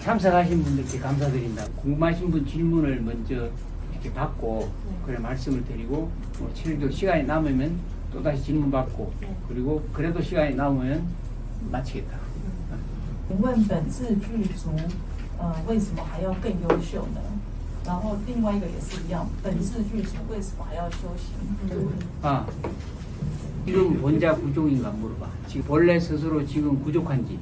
참석하신 분들께 감사드린다. 궁금하신 분 질문을 먼저 이렇게 받고 그래 말씀을 드리고 최대로 시간이 남으면 또다시 질문 받고 그리고 그래도 시간이 남으면 마치겠다. 请问本次剧组，为什么还要更优秀呢？然后另外一个也是一样，本次剧组为什么还要修行？ 아, 지금 본자 부족인가 물어봐. 지금 본래 스스로 지금 부족한지.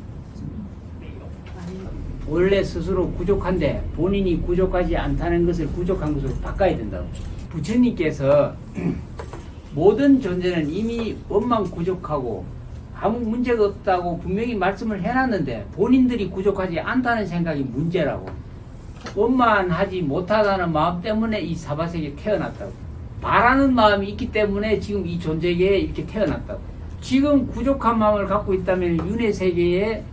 원래 스스로 부족한데 본인이 부족하지 않다는 것을 부족한 것으로 바꿔야 된다고. 부처님께서 모든 존재는 이미 원망 부족하고 아무 문제가 없다고 분명히 말씀을 해놨는데 본인들이 부족하지 않다는 생각이 문제라고. 원만하지 못하다는 마음 때문에 이 사바세계에 태어났다고. 바라는 마음이 있기 때문에 지금 이 존재계에 이렇게 태어났다고. 지금 부족한 마음을 갖고 있다면 윤회 세계에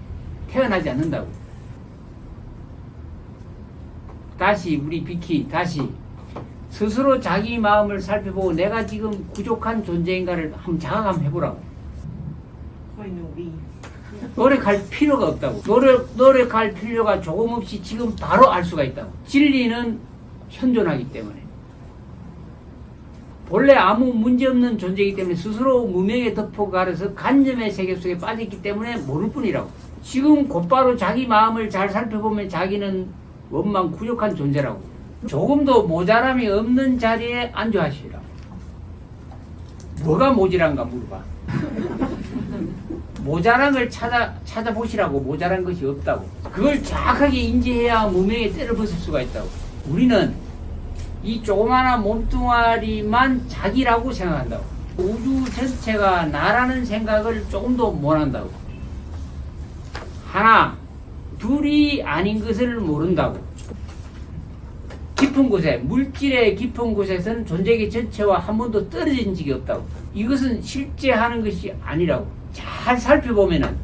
태어나지 않는다고. 다시 우리 비키 다시 스스로 자기 마음을 살펴보고 내가 지금 부족한 존재인가를 한번 자각 한번 해보라고. 노력할 필요가 없다고. 노력할 필요가 조금 없이 지금 바로 알 수가 있다고. 진리는 현존하기 때문에. 본래 아무 문제없는 존재이기 때문에 스스로 무명에 덮어가려서 간념의 세계 속에 빠졌기 때문에 모를 뿐이라고. 지금 곧바로 자기 마음을 잘 살펴보면 자기는 원망 부족한 존재라고. 조금도 모자람이 없는 자리에 안주하시라고. 뭐가 모자란가 물어봐. 모자란 찾아보시라고. 모자란 것이 없다고. 그걸 정확하게 인지해야 무명의 때를 벗을 수가 있다고. 우리는 이 조그마한 몸뚱아리만 자기라고 생각한다고. 우주 전체가 나라는 생각을 조금도 못한다고. 하나, 둘이 아닌 것을 모른다고. 깊은 곳에, 물질의 깊은 곳에서는 존재계 전체와 한 번도 떨어진 적이 없다고. 이것은 실제 하는 것이 아니라고. 잘 살펴보면은,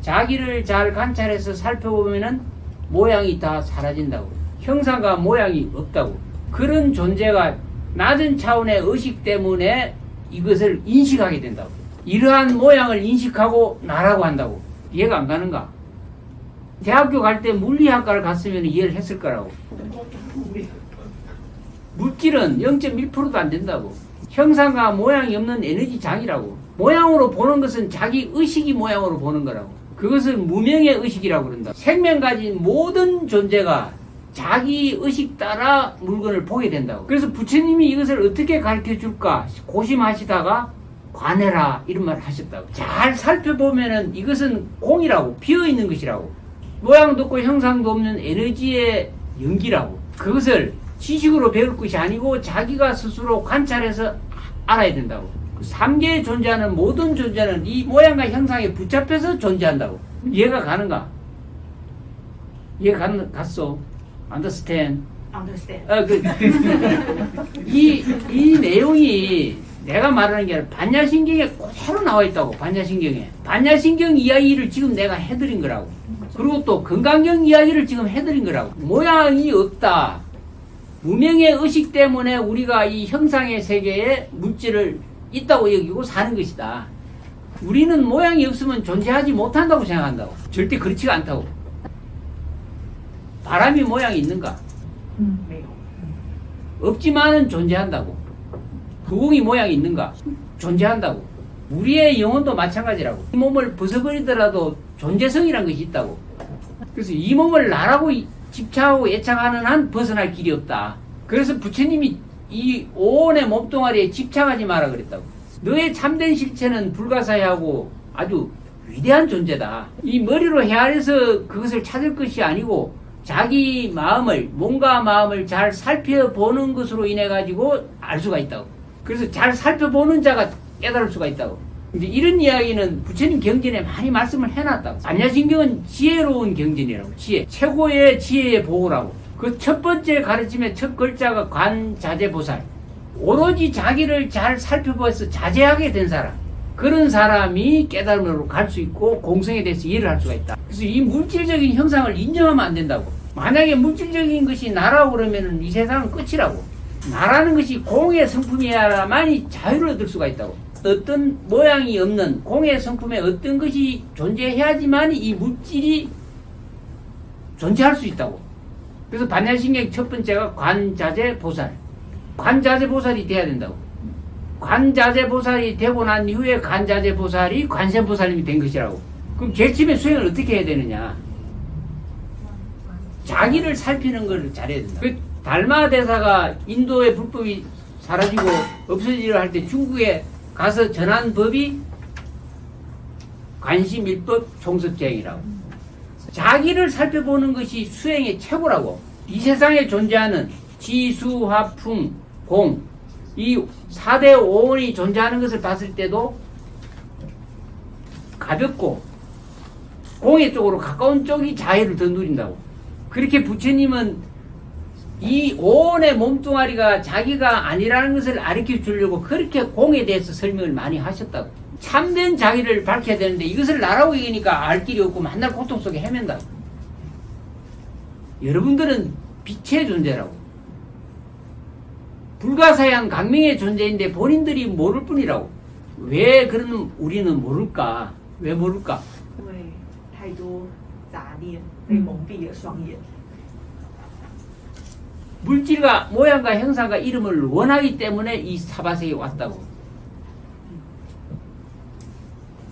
자기를 잘 관찰해서 살펴보면은 모양이 다 사라진다고. 형상과 모양이 없다고. 그런 존재가 낮은 차원의 의식 때문에 이것을 인식하게 된다고. 이러한 모양을 인식하고 나라고 한다고. 이해가 안 가는가? 대학교 갈 때 물리학과를 갔으면 이해를 했을 거라고. 물질은 0.1%도 안 된다고. 형상과 모양이 없는 에너지장이라고. 모양으로 보는 것은 자기 의식이 모양으로 보는 거라고. 그것을 무명의 의식이라고 그런다. 생명 가진 모든 존재가 자기 의식 따라 물건을 보게 된다고. 그래서 부처님이 이것을 어떻게 가르쳐 줄까 고심하시다가 관해라 이런 말을 하셨다고. 잘 살펴보면은 이것은 공이라고. 비어있는 것이라고. 모양도 없고 형상도 없는 에너지의 연기라고. 그것을 지식으로 배울 것이 아니고 자기가 스스로 관찰해서 알아야 된다고. 삼계에 존재하는 모든 존재는 이 모양과 형상에 붙잡혀서 존재한다고. 이해가 가는가? 이해가 갔어? Understand? 이 내용이 내가 말하는 게 아니라 반야신경에 그대로 나와 있다고. 반야신경에. 반야신경 이야기를 지금 내가 해드린 거라고. 그리고 또 건강경 이야기를 지금 해드린 거라고. 모양이 없다. 무명의 의식 때문에 우리가 이 형상의 세계에 물질을 있다고 여기고 사는 것이다. 우리는 모양이 없으면 존재하지 못한다고 생각한다고. 절대 그렇지가 않다고. 바람이 모양이 있는가? 없지만은 존재한다고. 구공이 모양이 있는가? 존재한다고. 우리의 영혼도 마찬가지라고. 이 몸을 벗어버리더라도 존재성이란 것이 있다고. 그래서 이 몸을 나라고 집착하고 애착하는 한 벗어날 길이 없다. 그래서 부처님이 이 오온의 몸뚱아리에 집착하지 마라 그랬다고. 너의 참된 실체는 불가사의하고 아주 위대한 존재다. 이 머리로 헤아려서 그것을 찾을 것이 아니고 자기 마음을, 몸과 마음을 잘 살펴보는 것으로 인해 가지고 알 수가 있다고. 그래서 잘 살펴보는 자가 깨달을 수가 있다고. 근데 이런 이야기는 부처님 경전에 많이 말씀을 해놨다고. 반야신경은 지혜로운 경전이라고. 지혜. 최고의 지혜의 보호라고. 그 첫 번째 가르침의 첫 글자가 관자재보살. 오로지 자기를 잘 살펴봐서 자제하게 된 사람. 그런 사람이 깨달음으로 갈 수 있고 공성에 대해서 이해를 할 수가 있다. 그래서 이 물질적인 형상을 인정하면 안 된다고. 만약에 물질적인 것이 나라고 그러면 이 세상은 끝이라고. 나라는 것이 공의 성품이야만이 자유를 얻을 수가 있다고. 어떤 모양이 없는 공의 성품에 어떤 것이 존재해야지만 이 물질이 존재할 수 있다고. 그래서 반야신경 첫 번째가 관자재보살. 관자재보살이 돼야 된다고. 관자재보살이 되고 난 이후에 관자재보살이 관세음보살님이 된 것이라고. 그럼 제일 처음에 수행을 어떻게 해야 되느냐? 자기를 살피는 걸 잘해야 된다. 그 달마 대사가 인도의 불법이 사라지고 없어지려 할 때 중국에 가서 전한 법이 관시밀법 총섭제행이라고. 자기를 살펴보는 것이 수행의 최고라고. 이 세상에 존재하는 지수, 화, 풍, 공, 이 4대 5원이 존재하는 것을 봤을 때도 가볍고 공의 쪽으로 가까운 쪽이 자유를 더 누린다고. 그렇게 부처님은 이 5원의 몸뚱아리가 자기가 아니라는 것을 가르쳐 주려고 그렇게 공에 대해서 설명을 많이 하셨다고. 참된 자기를 밝혀야 되는데 이것을 나라고 얘기하니까 알 길이 없고 만날 고통 속에 헤맨다고. 여러분들은 빛의 존재라고. 불가사의한 강명의 존재인데 본인들이 모를 뿐이라고. 왜 그러면 우리는 모를까? 왜 모를까? 因为太多杂念被蒙蔽了双眼。 물질과 모양과 형상과 이름을 원하기 때문에 이 사바세에 왔다고.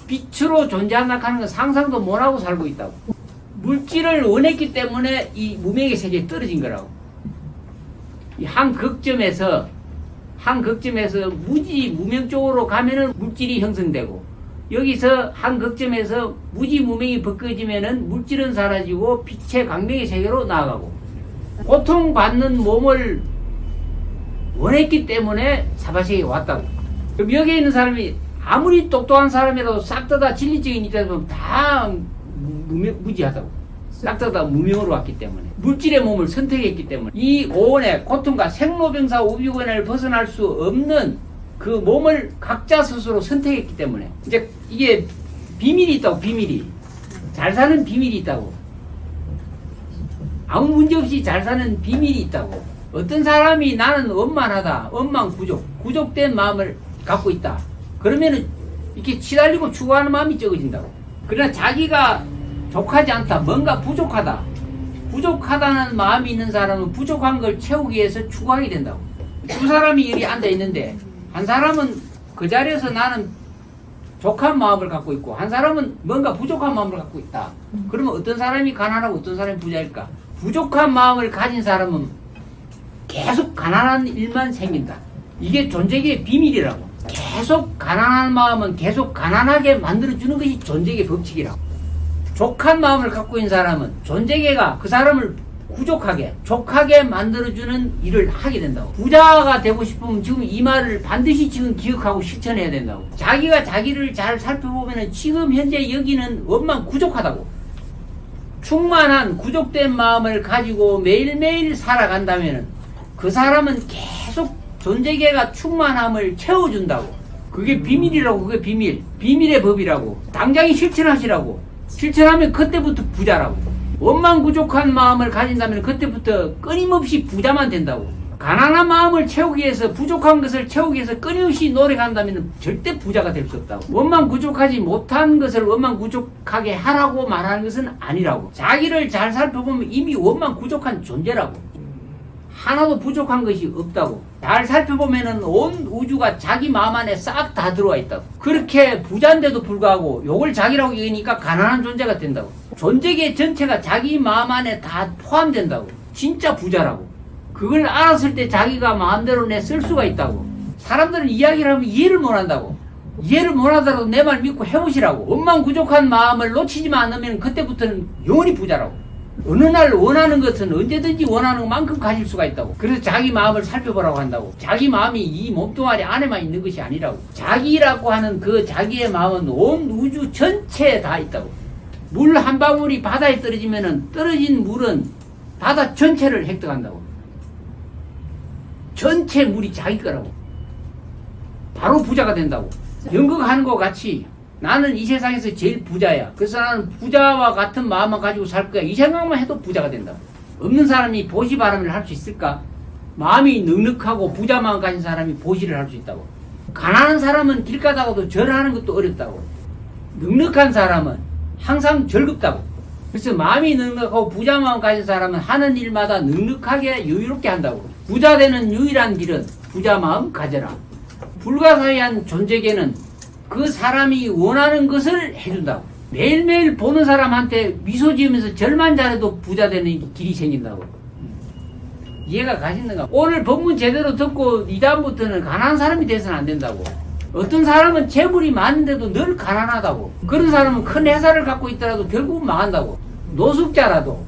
빛으로 존재한다 하는 건 상상도 못하고 살고 있다고. 물질을 원했기 때문에 이 무명의 세계에 떨어진 거라고. 이 한 극점에서 무지 무명 쪽으로 가면은 물질이 형성되고, 여기서 한 극점에서 무지 무명이 벗겨지면은 물질은 사라지고 빛의 강명의 세계로 나아가고, 고통받는 몸을 원했기 때문에 사바세에 왔다고. 그럼 여기에 있는 사람이 아무리 똑똑한 사람이라도 싹 다 진리적인 입장에서 다 무지하다고. 싹 다 무명으로 왔기 때문에. 물질의 몸을 선택했기 때문에. 이 오원의 고통과 생로병사 우비곤을 벗어날 수 없는 그 몸을 각자 스스로 선택했기 때문에. 이제 이게 비밀이 있다고, 비밀이. 잘 사는 비밀이 있다고. 아무 문제 없이 잘 사는 비밀이 있다고. 어떤 사람이 나는 원만하다, 원만 구족된 마음을 갖고 있다. 그러면은 이렇게 치달리고 추구하는 마음이 적어진다고. 그러나 자기가 족하지 않다, 뭔가 부족하다는 마음이 있는 사람은 부족한 걸 채우기 위해서 추구하게 된다고. 두 사람이 여기 앉아 있는데 한 사람은 그 자리에서 나는 족한 마음을 갖고 있고 한 사람은 뭔가 부족한 마음을 갖고 있다. 그러면 어떤 사람이 가난하고 어떤 사람이 부자일까? 부족한 마음을 가진 사람은 계속 가난한 일만 생긴다. 이게 존재계의 비밀이라고. 계속 가난한 마음은 계속 가난하게 만들어주는 것이 존재계의 법칙이라고. 족한 마음을 갖고 있는 사람은 존재계가 그 사람을 족하게 만들어주는 일을 하게 된다고. 부자가 되고 싶으면 지금 이 말을 반드시 지금 기억하고 실천해야 된다고. 자기가 자기를 잘 살펴보면 지금 현재 여기는 원만 부족하다고. 충만한 구족된 마음을 가지고 매일매일 살아간다면 그 사람은 계속 존재계가 충만함을 채워준다고. 그게 비밀이라고. 그게 비밀의 법이라고. 당장에 실천하시라고. 실천하면 그때부터 부자라고. 원만 부족한 마음을 가진다면 그때부터 끊임없이 부자만 된다고. 가난한 마음을 채우기 위해서, 부족한 것을 채우기 위해서 끊임없이 노력한다면 절대 부자가 될 수 없다고. 원만 부족하지 못한 것을 원만 부족하게 하라고 말하는 것은 아니라고. 자기를 잘 살펴보면 이미 원만 부족한 존재라고. 하나도 부족한 것이 없다고. 잘 살펴보면은 온 우주가 자기 마음 안에 싹 다 들어와 있다고. 그렇게 부자인데도 불구하고 요걸 자기라고 얘기하니까 가난한 존재가 된다고. 존재계 전체가 자기 마음 안에 다 포함된다고. 진짜 부자라고. 그걸 알았을 때 자기가 마음대로 내 쓸 수가 있다고. 사람들은 이야기를 하면 이해를 못한다고. 이해를 못하더라도 내 말 믿고 해보시라고. 원만 부족한 마음을 놓치지만 않으면 그때부터는 영원히 부자라고. 어느 날 원하는 것은 언제든지 원하는 만큼 가질 수가 있다고. 그래서 자기 마음을 살펴보라고 한다고. 자기 마음이 이 몸뚱아리 안에만 있는 것이 아니라고. 자기라고 하는 그 자기의 마음은 온 우주 전체에 다 있다고. 물 한 방울이 바다에 떨어지면은 떨어진 물은 바다 전체를 획득한다고. 전체 물이 자기 거라고. 바로 부자가 된다고. 연극하는 것 같이 나는 이 세상에서 제일 부자야. 그래서 나는 부자와 같은 마음만 가지고 살 거야. 이 생각만 해도 부자가 된다. 없는 사람이 보시바람을 할 수 있을까? 마음이 넉넉하고 부자 마음 가진 사람이 보시를 할 수 있다고. 가난한 사람은 길 가다가도 절하는 것도 어렵다고. 넉넉한 사람은 항상 즐겁다고. 그래서 마음이 넉넉하고 부자 마음 가진 사람은 하는 일마다 넉넉하게 여유롭게 한다고. 부자 되는 유일한 길은 부자 마음 가져라. 불가사의한 존재에게는 그 사람이 원하는 것을 해준다고. 매일매일 보는 사람한테 미소 지으면서 절만 잘해도 부자 되는 길이 생긴다고. 이해가 가시는가? 오늘 법문 제대로 듣고 이다음부터는 가난한 사람이 돼서는 안 된다고. 어떤 사람은 재물이 많은데도 늘 가난하다고. 그런 사람은 큰 회사를 갖고 있더라도 결국은 망한다고. 노숙자라도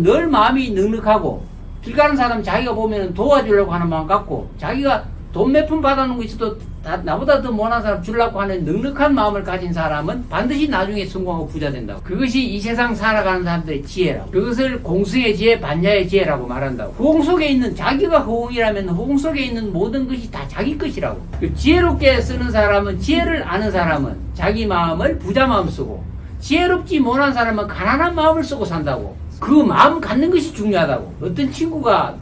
늘 마음이 넉넉하고, 길 가는 사람 자기가 보면 도와주려고 하는 마음 갖고, 자기가 돈 몇 푼 받아놓은 거 있어도 나보다 더 못한 사람 주려고 하는 넉넉한 마음을 가진 사람은 반드시 나중에 성공하고 부자 된다고. 그것이 이 세상 살아가는 사람들의 지혜라고. 그것을 공승의 지혜, 반야의 지혜라고 말한다고. 허공 속에 있는, 자기가 허공이라면 허공 속에 있는 모든 것이 다 자기 것이라고. 지혜롭게 쓰는 사람은, 지혜를 아는 사람은 자기 마음을 부자 마음 쓰고, 지혜롭지 못한 사람은 가난한 마음을 쓰고 산다고. 그 마음 갖는 것이 중요하다고. 어떤 친구가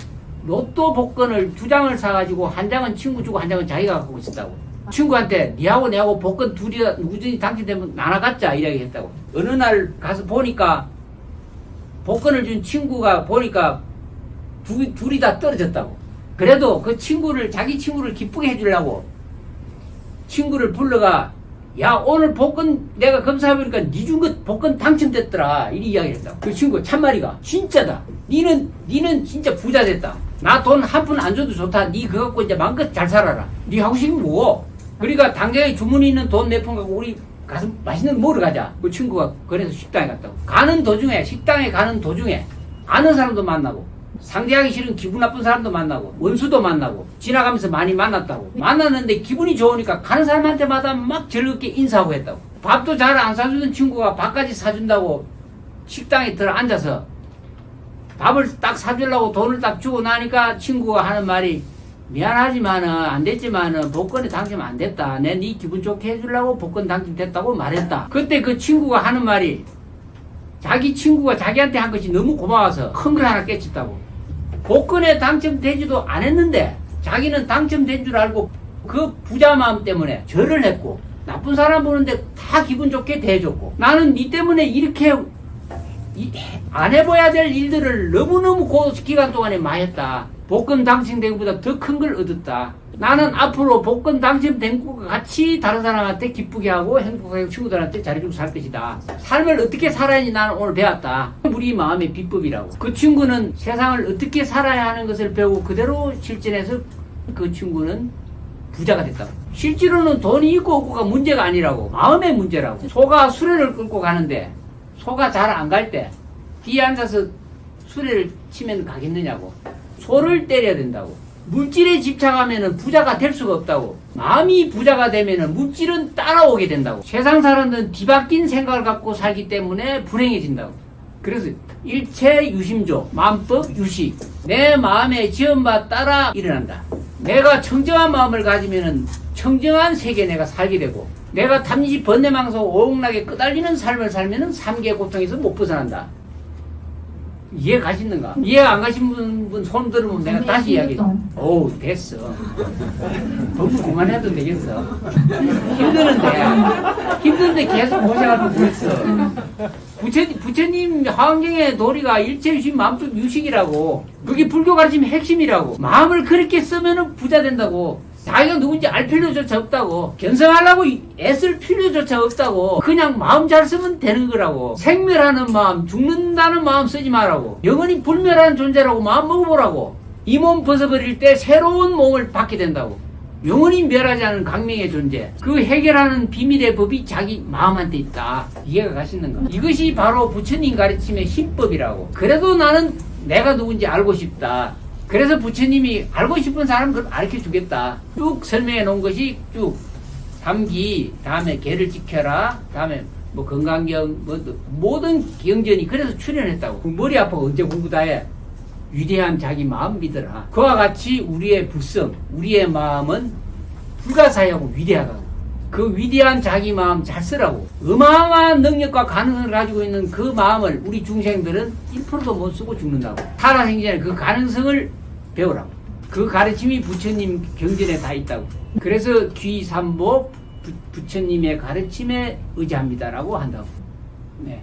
로또 복권을 2장을 사가지고 한 장은 친구 주고 한 장은 자기가 갖고 있었다고. 친구한테 니하고 내하고 복권 둘이 우연히 당첨되면 나눠 갖자 이야기했다고. 어느 날 가서 보니까 복권을 준 친구가 보니까 둘이 다 떨어졌다고. 그래도 그 친구를, 자기 친구를 기쁘게 해주려고 친구를 불러가, 야 오늘 복권 내가 검사해보니까 니 준 것 복권 당첨됐더라 이리 이야기를 했다고. 그 친구가 참말이가 진짜다. 니는 진짜 부자 됐다. 나 돈 한 푼 안 줘도 좋다. 니 그거 갖고 이제 마음껏 잘 살아라. 니 하고 싶은 뭐? 그러니까 당장에 주머니 있는 돈 몇 푼 갖고 우리 가서 맛있는 거 먹으러 가자. 그 친구가 그래서 식당에 갔다고. 가는 도중에, 식당에 가는 도중에 아는 사람도 만나고, 상대하기 싫은 기분 나쁜 사람도 만나고, 원수도 만나고, 지나가면서 많이 만났다고. 만났는데 기분이 좋으니까 가는 사람한테마다 막 즐겁게 인사하고 했다고. 밥도 잘 안 사주던 친구가 밥까지 사준다고 식당에 들어 앉아서 밥을 딱 사주려고 돈을 딱 주고 나니까 친구가 하는 말이, 미안하지만은 안 됐지만은 복권에 당첨 안 됐다. 내 네 기분 좋게 해주려고 복권 당첨됐다고 말했다. 그때 그 친구가 하는 말이, 자기 친구가 자기한테 한 것이 너무 고마워서 큰 걸 하나 깨쳤다고. 복권에 당첨되지도 않았는데 자기는 당첨된 줄 알고 그 부자 마음 때문에 절을 했고, 나쁜 사람 보는데 다 기분 좋게 대해줬고, 나는 니 때문에 이렇게 안 해봐야 될 일들을 너무너무 그 기간 동안에 많이 했다. 복권 당첨된 것보다 더 큰 걸 얻었다. 나는 앞으로 복권 당첨된 것과 같이 다른 사람한테 기쁘게 하고 행복하게 친구들한테 잘해주고 살 것이다. 삶을 어떻게 살아야 하는지 나는 오늘 배웠다. 우리 마음의 비법이라고. 그 친구는 세상을 어떻게 살아야 하는 것을 배우고 그대로 실천해서 그 친구는 부자가 됐다고. 실제로는 돈이 있고 없고가 문제가 아니라고. 마음의 문제라고. 소가 수레를 끌고 가는데 소가 잘 안 갈 때 뒤에 앉아서 수레를 치면 가겠느냐고. 소를 때려야 된다고. 물질에 집착하면 부자가 될 수가 없다고. 마음이 부자가 되면 물질은 따라오게 된다고. 세상 사람들은 뒤바뀐 생각을 갖고 살기 때문에 불행해진다고. 그래서 일체 유심조, 마음법 유식. 내 마음에 지은 바 따라 일어난다. 내가 청정한 마음을 가지면 청정한 세계에 내가 살게 되고, 내가 탐지 번뇌망소 오용락에 끄달리는 삶을 살면 삼계의 고통에서 못 벗어난다. 이해 가시는가? 이해 안 가신 분 손 들으면 내가 다시 이야기해. 어우 됐어. 너무 그만해도 되겠어. 힘든데 계속 고생하고 그랬어. 부처님 화엄경의 도리가 일체유심 마음속 유식이라고. 그게 불교 가르침의 핵심이라고. 마음을 그렇게 쓰면은 부자 된다고. 자기가 누군지 알 필요조차 없다고. 견성하려고 애쓸 필요조차 없다고. 그냥 마음 잘 쓰면 되는 거라고. 생멸하는 마음, 죽는다는 마음 쓰지 말라고. 영원히 불멸하는 존재라고 마음 먹어보라고. 이 몸 벗어버릴 때 새로운 몸을 받게 된다고. 영원히 멸하지 않은 강명의 존재. 그 해결하는 비밀의 법이 자기 마음한테 있다. 이해가 가시는가? 이것이 바로 부처님 가르침의 힘법이라고. 그래도 나는 내가 누군지 알고 싶다. 그래서 부처님이 알고 싶은 사람 그걸 가르쳐 주겠다. 쭉 설명해 놓은 것이 쭉 삼기, 다음에 계를 지켜라, 다음에 뭐 건강경, 모든 경전이 그래서 출연했다고. 머리 아파가 언제 공부 다 해? 위대한 자기 마음 믿어라. 그와 같이 우리의 불성, 우리의 마음은 불가사의하고 위대하다고. 그 위대한 자기 마음 잘 쓰라고. 어마어마한 능력과 가능성을 가지고 있는 그 마음을 우리 중생들은 1%도 못 쓰고 죽는다고. 살아생기 전에 그 가능성을 배우라고. 그 가르침이 부처님 경전에 다 있다고. 그래서 귀삼복 부처님의 가르침에 의지합니다라고 한다고. 네.